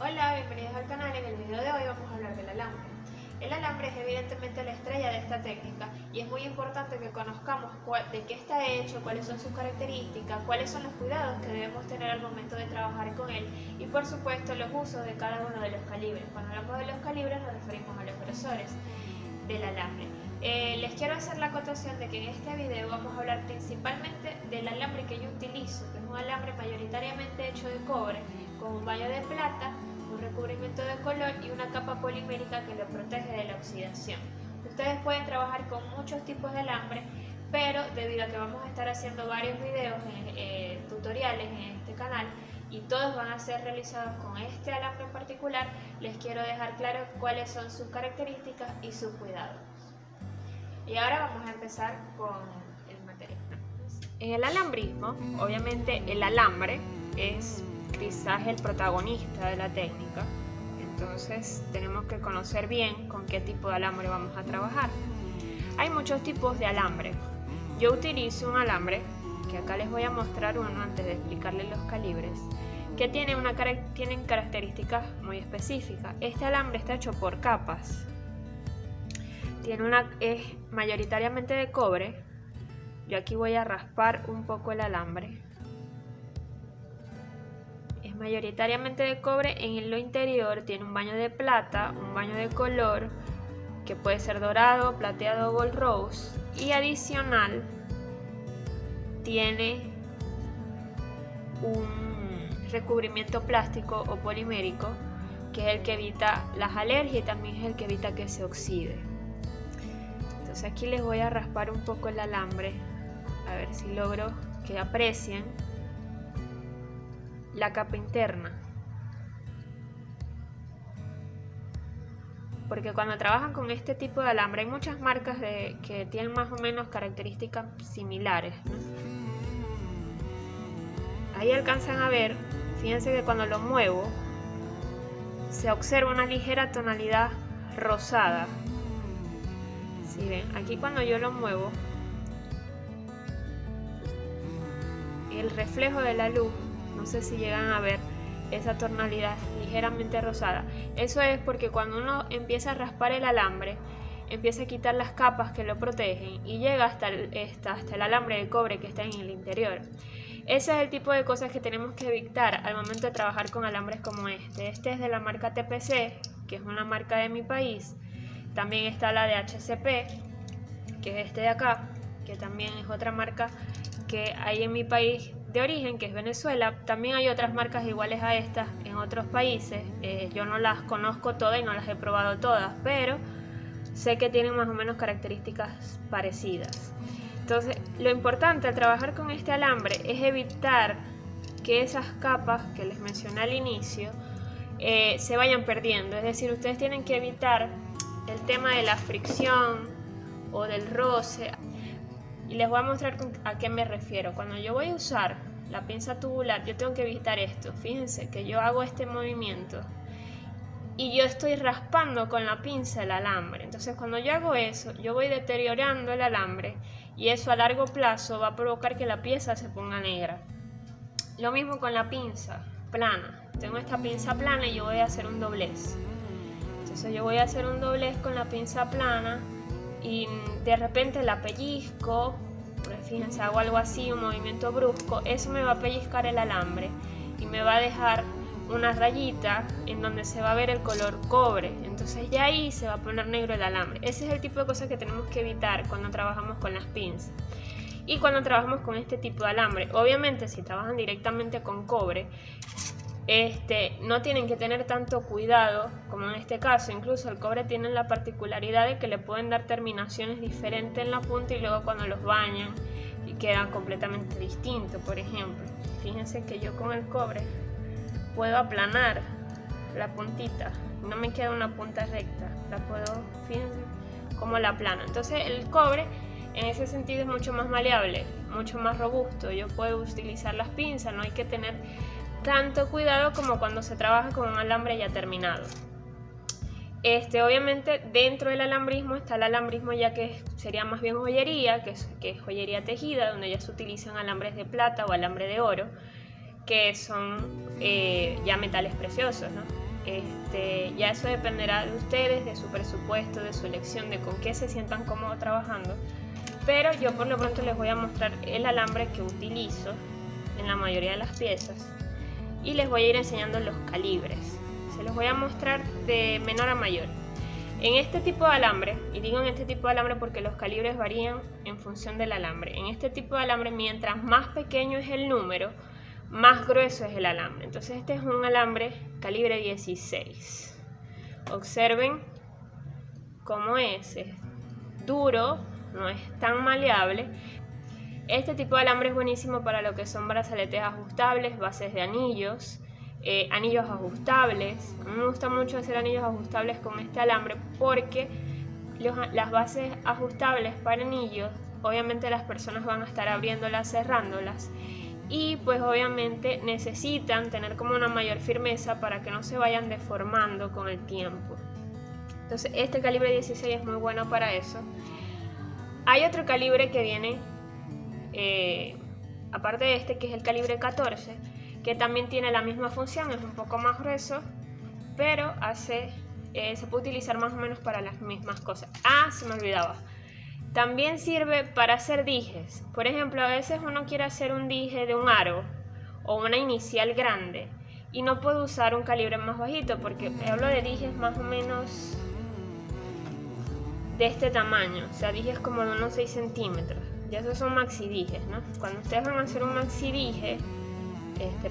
Hola, bienvenidos al canal. En el video de hoy vamos a hablar del alambre. El alambre es evidentemente la estrella de esta técnica y es muy importante que conozcamos de qué está hecho, cuáles son sus características, cuáles son los cuidados que debemos tener al momento de trabajar con él y por supuesto los usos de cada uno de los calibres. Cuando hablamos de los calibres nos referimos a los grosores del alambre. Les quiero hacer la acotación de que en este video vamos a hablar principalmente del alambre que yo utilizo, que es un alambre mayoritariamente hecho de cobre, con un baño de plata, un recubrimiento de color y una capa polimérica que lo protege de la oxidación. Ustedes pueden trabajar con muchos tipos de alambre, pero debido a que vamos a estar haciendo varios videos, tutoriales en este canal, y todos van a ser realizados con este alambre en particular, les quiero dejar claro cuáles son sus características y sus cuidados. Y ahora vamos a empezar con el material. En el alambrismo, obviamente el alambre es quizás el protagonista de la técnica, entonces tenemos que conocer bien con qué tipo de alambre vamos a trabajar. Hay muchos tipos de alambre. Yo utilizo un alambre, que acá les voy a mostrar uno antes de explicarles los calibres, que tienen características muy específicas. Este alambre está hecho por capas. Es mayoritariamente de cobre. Yo aquí voy a raspar un poco el alambre. Es mayoritariamente de cobre. En lo interior tiene un baño de plata, un baño de color, que puede ser dorado, plateado o gold rose. Y adicional tiene un recubrimiento plástico o polimérico, que es el que evita las alergias y también es el que evita que se oxide. Entonces aquí les voy a raspar un poco el alambre, a ver si logro que aprecien la capa interna. Porque cuando trabajan con este tipo de alambre hay muchas marcas que tienen más o menos características similares, ¿no? Ahí alcanzan a ver, fíjense que cuando lo muevo se observa una ligera tonalidad rosada. Si ven, aquí cuando yo lo muevo, el reflejo de la luz, no sé si llegan a ver esa tonalidad ligeramente rosada. Eso es porque cuando uno empieza a raspar el alambre, empieza a quitar las capas que lo protegen y llega hasta el alambre de cobre que está en el interior. Ese es el tipo de cosas que tenemos que evitar al momento de trabajar con alambres como este. Este es de la marca TPC, que es una marca de mi país. También está la de HCP, que es este de acá, que también es otra marca que hay en mi país de origen, que es Venezuela. También hay otras marcas iguales a estas en otros países. Yo no las conozco todas y no las he probado todas, pero sé que tienen más o menos características parecidas. Entonces, lo importante al trabajar con este alambre es evitar que esas capas que les mencioné al inicio se vayan perdiendo. Es decir, ustedes tienen que evitar el tema de la fricción o del roce. Y les voy a mostrar a qué me refiero. Cuando yo voy a usar la pinza tubular, yo tengo que evitar esto. Fíjense que yo hago este movimiento y yo estoy raspando con la pinza el alambre. Entonces cuando yo hago eso, yo voy deteriorando el alambre y eso a largo plazo va a provocar que la pieza se ponga negra. Lo mismo con la pinza plana. Tengo esta pinza plana y yo voy a hacer un doblez. Entonces yo voy a hacer un doblez con la pinza plana y de repente la pellizco, fíjense, hago algo así, un movimiento brusco, eso me va a pellizcar el alambre y me va a dejar una rayita en donde se va a ver el color cobre. Entonces ya ahí se va a poner negro el alambre. Ese es el tipo de cosas que tenemos que evitar cuando trabajamos con las pinzas y cuando trabajamos con este tipo de alambre. Obviamente si trabajan directamente con cobre, no tienen que tener tanto cuidado como en este caso. Incluso el cobre tiene la particularidad de que le pueden dar terminaciones diferentes en la punta y luego cuando los bañan y quedan completamente distintos. Por ejemplo, fíjense que yo con el cobre puedo aplanar la puntita, no me queda una punta recta, la puedo, fíjense cómo la aplano. Entonces el cobre en ese sentido es mucho más maleable, mucho más robusto. Yo puedo utilizar las pinzas, no hay que tener tanto cuidado como cuando se trabaja con un alambre ya terminado. Obviamente dentro del alambrismo está el alambrismo ya que sería más bien joyería, que es joyería tejida, donde ya se utilizan alambres de plata o alambre de oro, que son ya metales preciosos, ¿no? Ya eso dependerá de ustedes, de su presupuesto, de su elección, de con qué se sientan cómodos trabajando. Pero yo por lo pronto les voy a mostrar el alambre que utilizo en la mayoría de las piezas y les voy a ir enseñando los calibres. Se los voy a mostrar de menor a mayor. En este tipo de alambre, y digo en este tipo de alambre porque los calibres varían en función del alambre. En este tipo de alambre, mientras más pequeño es el número, más grueso es el alambre. Entonces este es un alambre calibre 16. Observen cómo es duro, no es tan maleable. Este tipo de alambre es buenísimo para lo que son brazaletes ajustables, bases de anillos, anillos ajustables. A mí me gusta mucho hacer anillos ajustables con este alambre porque las bases ajustables para anillos, obviamente las personas van a estar abriéndolas, cerrándolas, y pues obviamente necesitan tener como una mayor firmeza para que no se vayan deformando con el tiempo. Entonces este calibre 16 es muy bueno para eso. Hay otro calibre que viene aparte de este, que es el calibre 14, que también tiene la misma función, es un poco más grueso, pero se puede utilizar más o menos para las mismas cosas. Se me olvidaba. También sirve para hacer dijes. Por ejemplo, a veces uno quiere hacer un dije de un aro o una inicial grande y no puede usar un calibre más bajito, porque hablo de dijes más o menos de este tamaño, o sea, dijes como de unos 6 centímetros. Ya esos son maxi dijes, ¿no? Cuando ustedes van a hacer un maxi dije,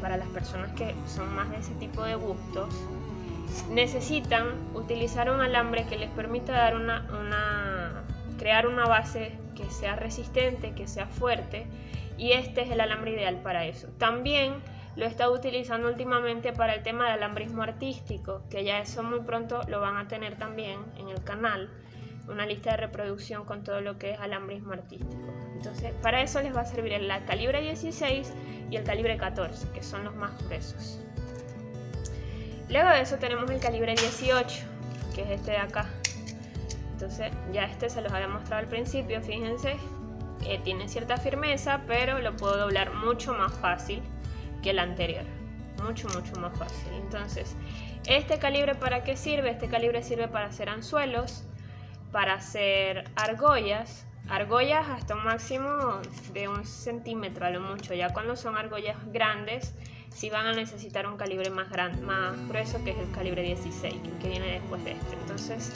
para las personas que son más de ese tipo de gustos, necesitan utilizar un alambre que les permita dar crear una base que sea resistente, que sea fuerte, y este es el alambre ideal para eso. También lo he estado utilizando últimamente para el tema del alambrismo artístico, que ya eso muy pronto lo van a tener también en el canal, una lista de reproducción con todo lo que es alambrismo artístico. Entonces para eso les va a servir el calibre 16 y el calibre 14, que son los más gruesos. Luego de eso tenemos el calibre 18, que es este de acá. Entonces ya este se los había mostrado al principio, fíjense, tiene cierta firmeza, pero lo puedo doblar mucho más fácil que el anterior, mucho más fácil. Entonces, ¿este calibre para qué sirve? Este calibre sirve para hacer anzuelos, para hacer argollas hasta un máximo de 1 centímetro a lo mucho. Ya cuando son argollas grandes, sí van a necesitar un calibre más grueso, que es el calibre 16, que viene después de este. Entonces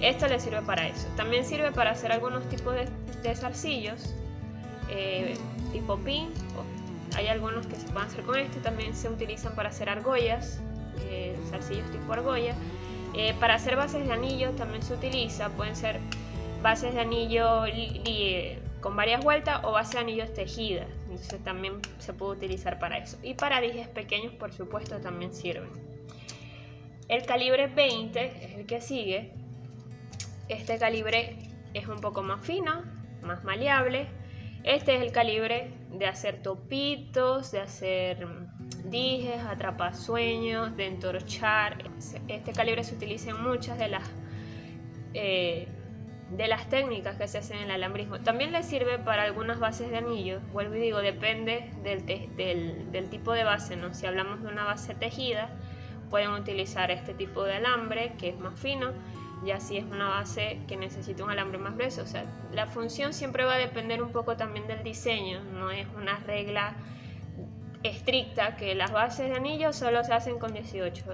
esto le sirve para eso. También sirve para hacer algunos tipos de zarcillos, tipo pin. Hay algunos que se pueden hacer con este. También se utilizan para hacer argollas, zarcillos tipo argolla. Para hacer bases de anillos también se utiliza. Pueden ser bases de anillo con varias vueltas o bases de anillos tejidas. Entonces también se puede utilizar para eso. Y para dijes pequeños, por supuesto, también sirven. El calibre 20 es el que sigue. Este calibre es un poco más fino, más maleable. Este es el calibre de hacer topitos, de hacer dijes, atrapasueños, de entorchar. Este calibre se utiliza en muchas de las técnicas que se hacen en el alambrismo. También le sirve para algunas bases de anillos. Vuelvo y digo, depende del tipo de base, ¿no? Si hablamos de una base tejida, pueden utilizar este tipo de alambre, que es más fino. Ya si es una base que necesita un alambre más grueso, o sea, la función siempre va a depender un poco también del diseño. No es una regla estricta que las bases de anillos solo se hacen con 18,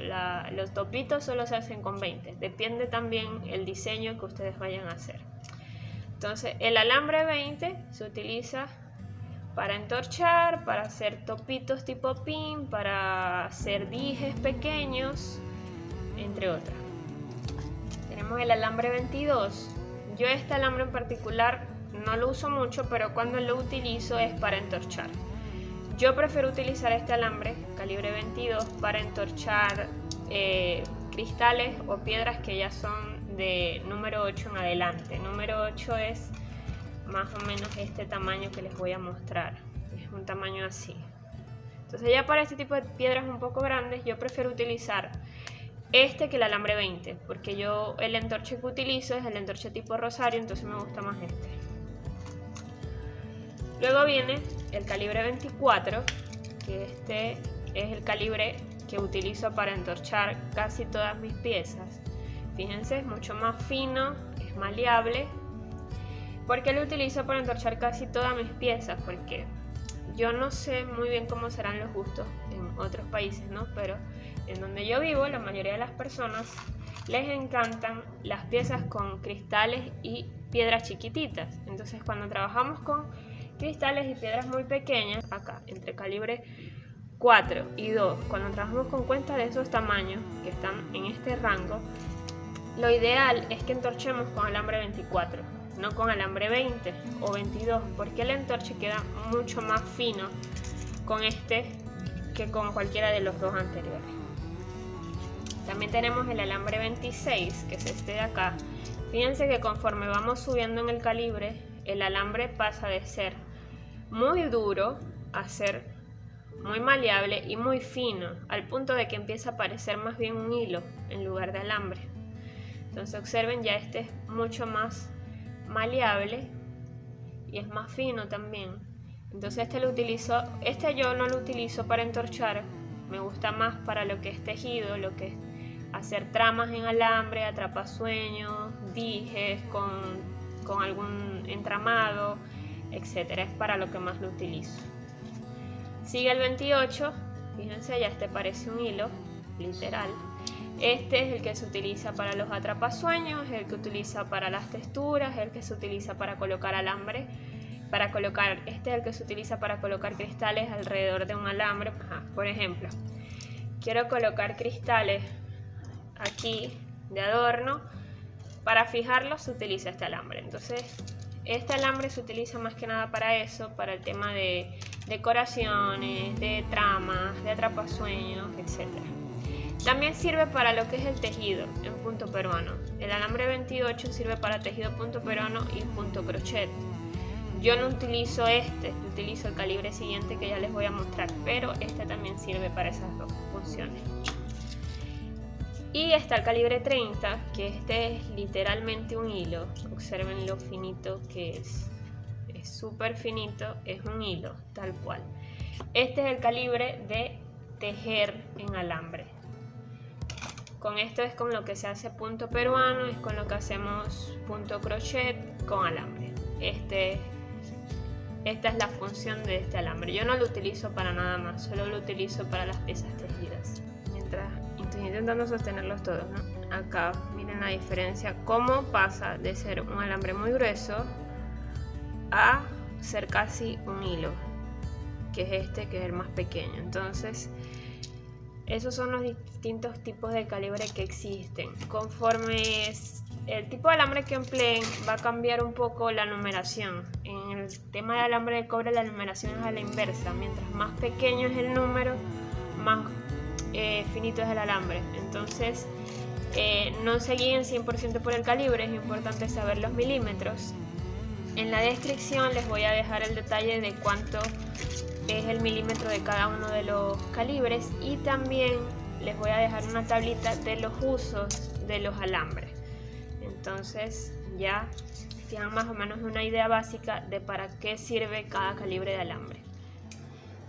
los topitos solo se hacen con 20. Depende también el diseño que ustedes vayan a hacer. Entonces el alambre 20 se utiliza para entorchar, para hacer topitos tipo pin, para hacer dijes pequeños, entre otras. Tenemos el alambre 22. Yo este alambre en particular no lo uso mucho, pero cuando lo utilizo es para entorchar. Yo prefiero utilizar este alambre, calibre 22, para entorchar cristales o piedras que ya son de número 8 en adelante. Número 8 es más o menos este tamaño que les voy a mostrar. Es un tamaño así. Entonces ya para este tipo de piedras un poco grandes, yo prefiero utilizar este que el alambre 20, porque yo el entorche que utilizo es el entorche tipo rosario, entonces me gusta más este. Luego viene el calibre 24, que este es el calibre que utilizo para entorchar casi todas mis piezas. Fíjense, es mucho más fino, es maleable. ¿Por qué lo utilizo para entorchar casi todas mis piezas? Porque yo no sé muy bien cómo serán los gustos en otros países, ¿no? Pero en donde yo vivo, la mayoría de las personas les encantan las piezas con cristales y piedras chiquititas. Entonces, cuando trabajamos con cristales y piedras muy pequeñas, acá entre calibre 4 y 2, cuando trabajamos con cuentas de esos tamaños que están en este rango, lo ideal es que entorchemos con alambre 24, no con alambre 20 o 22, porque el entorche queda mucho más fino con este que con cualquiera de los dos anteriores. También tenemos el alambre 26, que es este de acá. Fíjense que conforme vamos subiendo en el calibre, el alambre pasa de ser muy duro a ser muy maleable y muy fino, al punto de que empieza a parecer más bien un hilo en lugar de alambre. Entonces observen, ya este es mucho más maleable y es más fino también. Entonces este yo no lo utilizo para entorchar, me gusta más para lo que es tejido, lo que es hacer tramas en alambre, atrapasueños, dijes con algún entramado, etcétera. Es para lo que más lo utilizo. Sigue el 28, fíjense, ya este parece un hilo, literal. Este es el que se utiliza para los atrapasueños, el que utiliza para las texturas, el que se utiliza para colocar alambre, este es el que se utiliza para colocar cristales alrededor de un alambre. Por ejemplo, quiero colocar cristales aquí de adorno, para fijarlos se utiliza este alambre. Entonces este alambre se utiliza más que nada para eso, para el tema de decoraciones, de tramas, de atrapasueños, etc. También sirve para lo que es el tejido en punto peruano. El alambre 28 sirve para tejido punto peruano y punto crochet. Yo no utilizo utilizo el calibre siguiente que ya les voy a mostrar, pero este también sirve para esas dos funciones. Y está el calibre 30, que este es literalmente un hilo. Observen lo finito que es. Es súper finito, es un hilo, tal cual. Este es el calibre de tejer en alambre. Con esto es con lo que se hace punto peruano, es con lo que hacemos punto crochet con alambre. Esta es la función de este alambre. Yo no lo utilizo para nada más, solo lo utilizo para las piezas tejidas. Mientras estoy intentando sostenerlos todos, ¿no? Acá miren la diferencia, cómo pasa de ser un alambre muy grueso a ser casi un hilo, que es este, que es el más pequeño. Entonces esos son los distintos tipos de calibre que existen. Conforme el tipo de alambre que empleen, va a cambiar un poco la numeración. En el tema de alambre de cobre, la numeración es a la inversa. Mientras más pequeño es el número, más finito es el alambre. Entonces no se guíen 100% por el calibre, es importante saber los milímetros. En la descripción les voy a dejar el detalle de cuánto es el milímetro de cada uno de los calibres, y también les voy a dejar una tablita de los usos de los alambres. Entonces ya tienen más o menos una idea básica de para qué sirve cada calibre de alambre.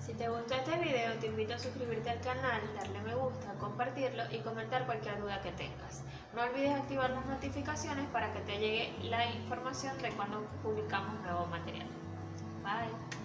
Si te gustó este video, te invito a suscribirte al canal, darle me gusta, compartirlo y comentar cualquier duda que tengas. No olvides activar las notificaciones para que te llegue la información de cuando publicamos nuevo material. Bye.